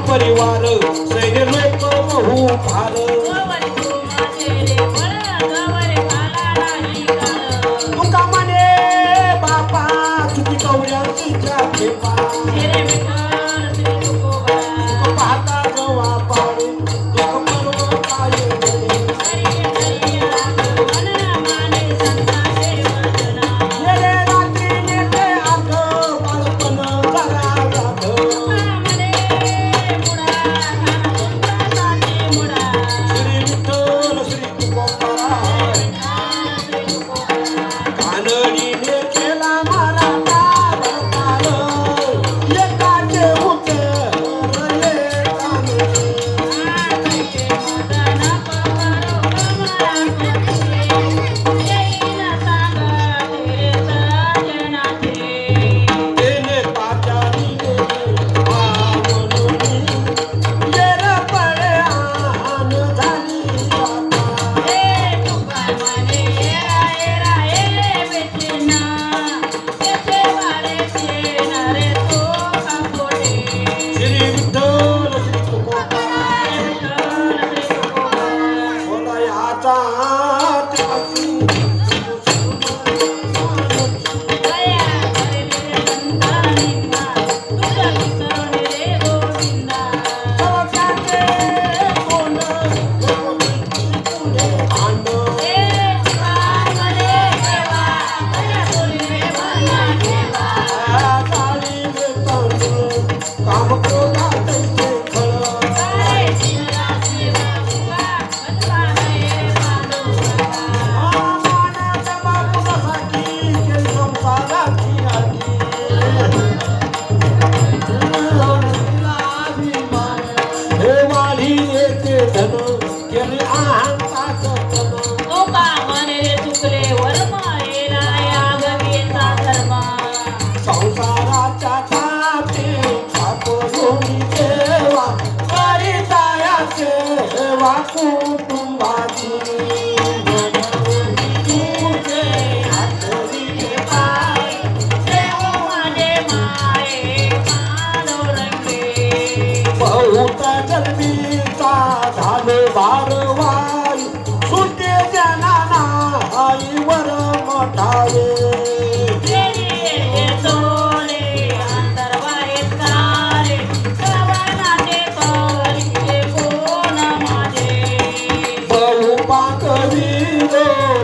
परिवार सैन्य लोक बहु भार तुका म्हणे बापा चुकी कवड्याची खेपा पाहता जवा पाडे तुक पर्व काय गेले रात्री नेते आग बाळपण जरा जाग श्री विठ्ठल श्री तुकोबारा कानडीने केला मराठा दरबार एकाचे उत्तर एकाने तेने पाचारीने आवडून येर पडे आन झाली श्री विठ्ठल श्री तुकोबारा बोला याचा त्याची संसाराच्या काटे कापडून देवा करिताया सेवा कुटुंबाची तुझे हातरी पाय बहुत जन्मीचा झाले भारवाई सुटे जनाना आईवर मोठावे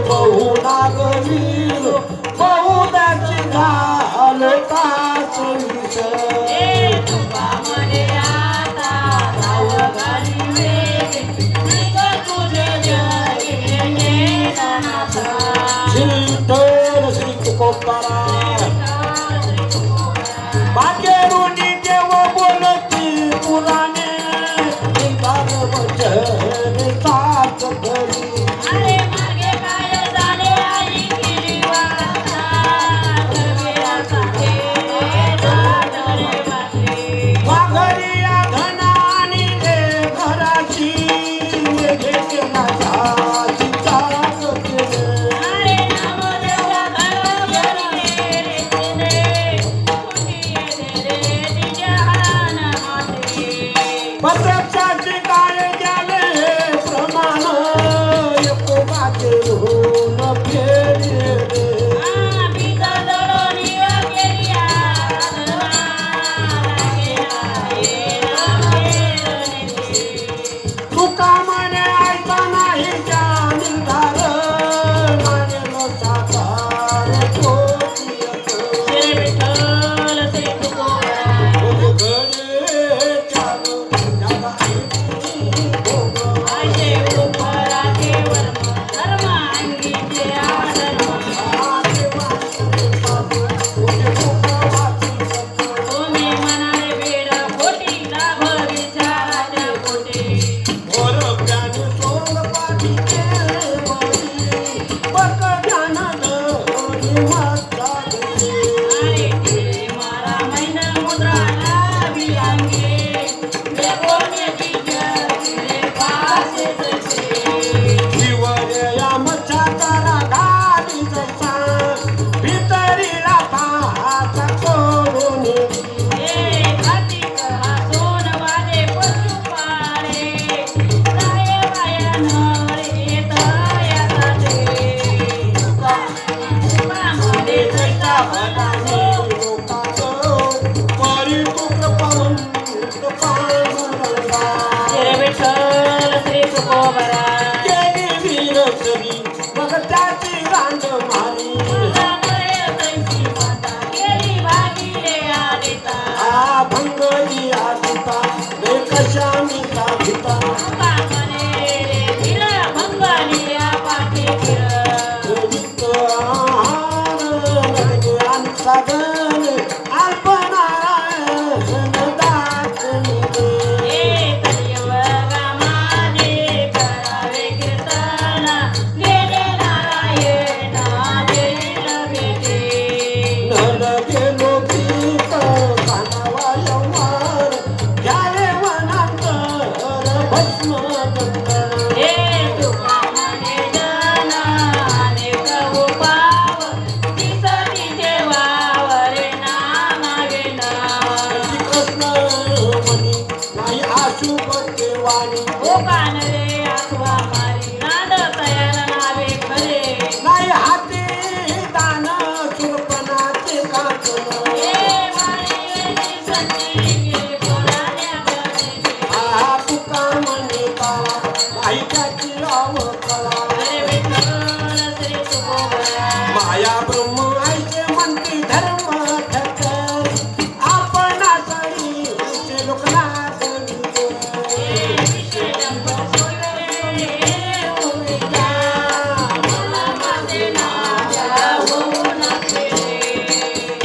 बहु नागवीर बहुदाची घालताच श्री विठ्ठल श्री तुकोबारा बाकेरुनी देव बोलती पुराणे वचन साच घरी मागे काय झाले आई केली वाचा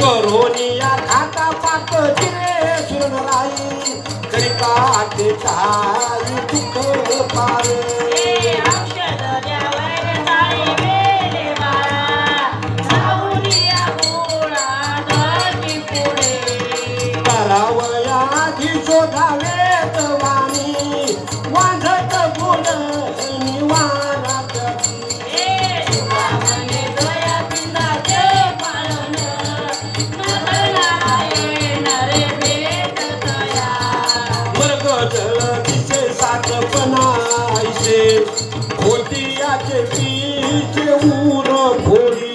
करोनिया खाता पाक जिरे सुरनराई करिता ते काही दुःख पारे औषध द्यावय ताई वेले बाळा राहुनिया गोळा दची पुढे करावयाधी शोधावेत वाणी वांझट गुण निवारात तुका म्हणे दया पिंडाचे पालन नरनारायण रे भेट दया वर्ग जल दिसे सातपणायसे होतियाचे पीचे ऊर फोडी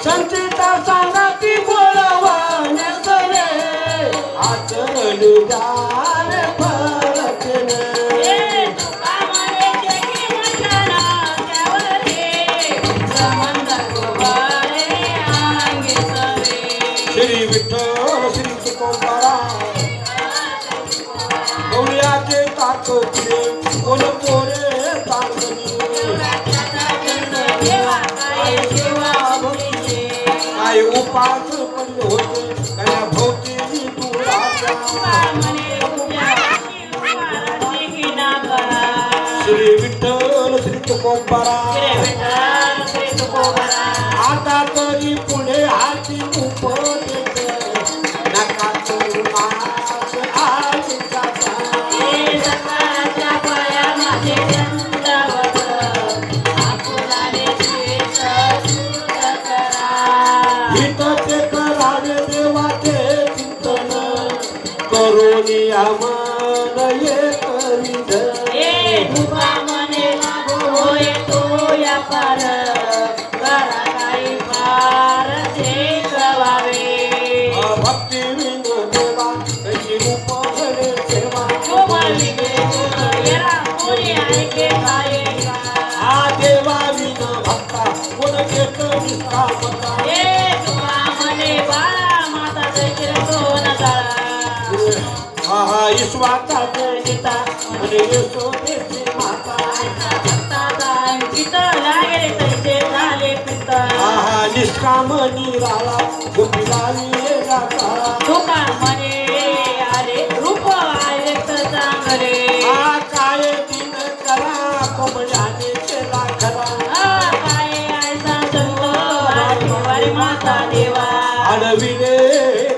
संचिता सांगाती बोलवण्यासरे आचरण जाण फरकने श्री विठ्ठल श्री तुकोबारा गवळ्याचे ताकदीने कोण पोरे तांगणी काय उपास पडले होते काय भोवती दुराचा श्री विठ्ठल श्री तुकोबारा आता तरी पुढे हाती उपदेश नका करू आज आज जाता हित ते करावे देवाचे चिंतन करोनिया मन एक विध भक्ती विन देवा कशी रूप घडे सेवा हा देवा विन भक्ता कोण घेत निष्कामता हा ईश्वाचा जनिता आणि यशोदेची माता हा निष्काम निराला गोपीलाली जाता तुका म्हणे आले रूप आले तर चांगले हा काय दिन करा कमळाने केला खरा काय आयसा संत वारी माता देवा अडविले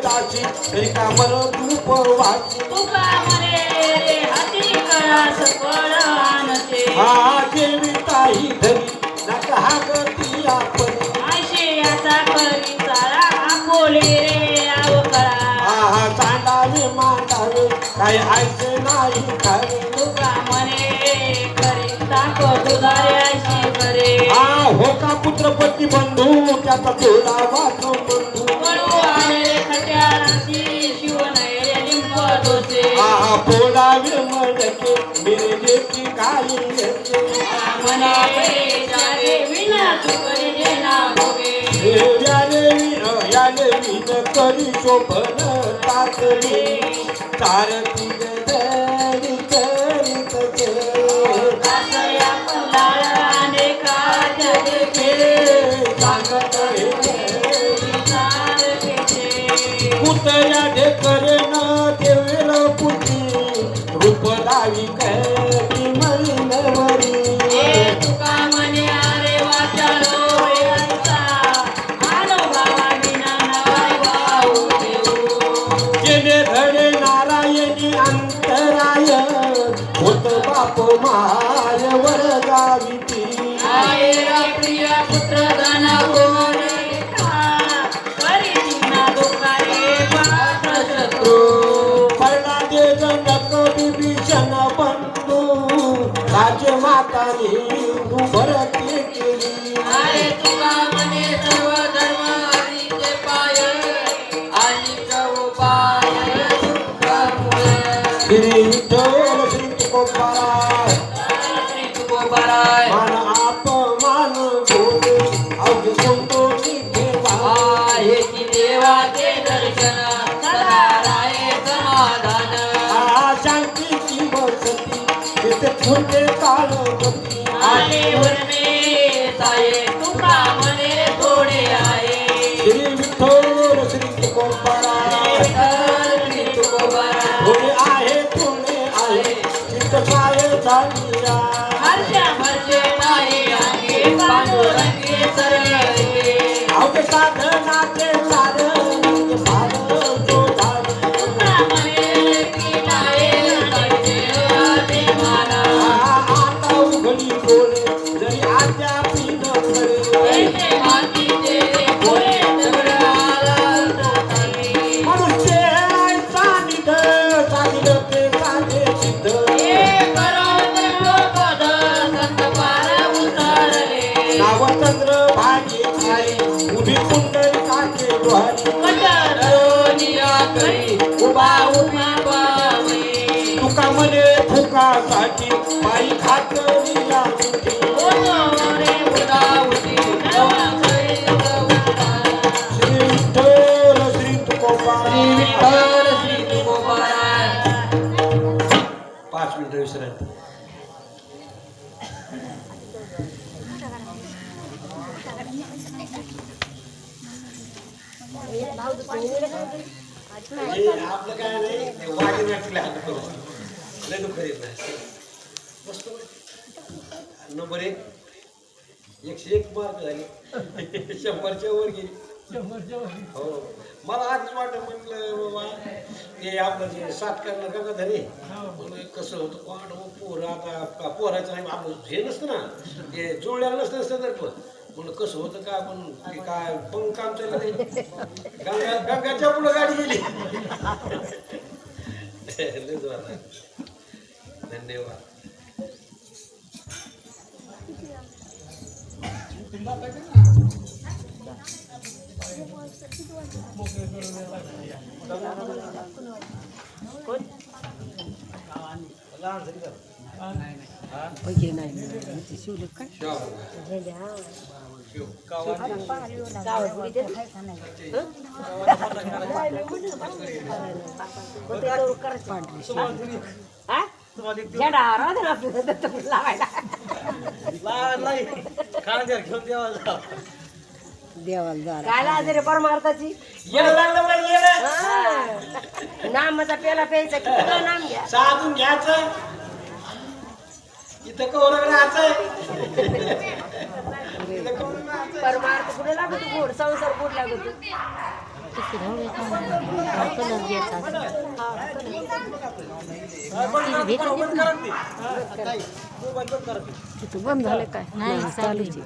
दासी तरी कामर रूप वाची तुका म्हणे हाती कळा सकळ आणते हा देवी ताई धरी नका हा गती आपण आशियाचा करी सारा आपोले रे आव करा हा चांडावे मांडावे काय आयचे नाही खरे तुका म्हणे करी ताको दुधारे आशी करे हा हो का पुत्रपती बंधू त्याचा तोडा वाचव बंधू पळू आले खट्याराची शिव नैरे लिंब दोसे हा पोडावे मडके मिरजेची काही येते म्हणे जागे विना चुकरी देना भोगे याले विन करी शोभन ताकली तारती गदरी करीत दासया पंडाळाने काज देखे सांगत विचार घेते पुतया ढेकरे न देवेल पुती रूप लावी करी मलिनवरी तुका म्हणे अरे वाचालो यांचा अनुभवा विना नवाय भाऊ देऊ केले धडे नारायणी अंतराय होत बाप माय वर गावी ती आये प्रिय पुत्र धन कोण करी दिना दुखारे पात्र शत्रू पडला दे जनक विभीषण बंधू राजमाताने भरती केली अरे तुका म्हणे सर्व धर्म हरीचे पाय आणि उपाय श्री विठ्ठल श्री तुकोबारा श्री तुकोबाराय मान अपमान गोडे अवघे कोंडोनी ठेवा हेची देवाचे दर्शन सदा राये समाधान शांतीची बसती फुटे काळवती आले वरणे साये तुका म्हणे थोडे आहे श्री विठ्ठल श्री तुकोबारा श्री तुकोबारा थोडे आहे चित्त काय झालिया हर्षा हर्षे नाही अंगे पांडुरंगे सरळे अवघे साधनाचे साधन भाग जो झाले तुका म्हणे की नाही पाहिजे मला आता उघडी बोले जरी आज्ञा पिन करे येते मातीचे भोळे दगड आला तोतानी मनुष्य सानिध सानिध ते साधे सिद्ध नावचंद्र भागी खाली उभी कुंडली काचे द्वारी तुका म्हणे फुकासाठी बाई खातरीला सुटी श्री विठ्ठल श्री तुकोबारा 5 मिनिटं विसरायचं आपलं काय नाही वागे व्यक्तीला हात करू लय दुःख येत नाही मस्त नंबर 1 101 मार्क झाले 100च्या वर गेली हो मला आधीच वाटत म्हणलं बाबा ते आपलं जे 7 करणार गंगाधरे म्हणलं कसं होतं कोण पोरं आता पोराचं नाही आपलं हे नसतं ना ते जुळलेलं नसतं संदर्भ म्हणून कसं होतं का आपण ते काय पण काम चाललं नाही गंगाच्या पुढं गाडी गेली धन्यवाद काय परमार्थाची नामाचा पेला प्यायचा किती नाम घ्या साधून घ्यायचं इथं कवर राहायचं परमार्थ कुठे लागतो गोड संसार कुठे लागतो बंद झाले काय नाही चालूची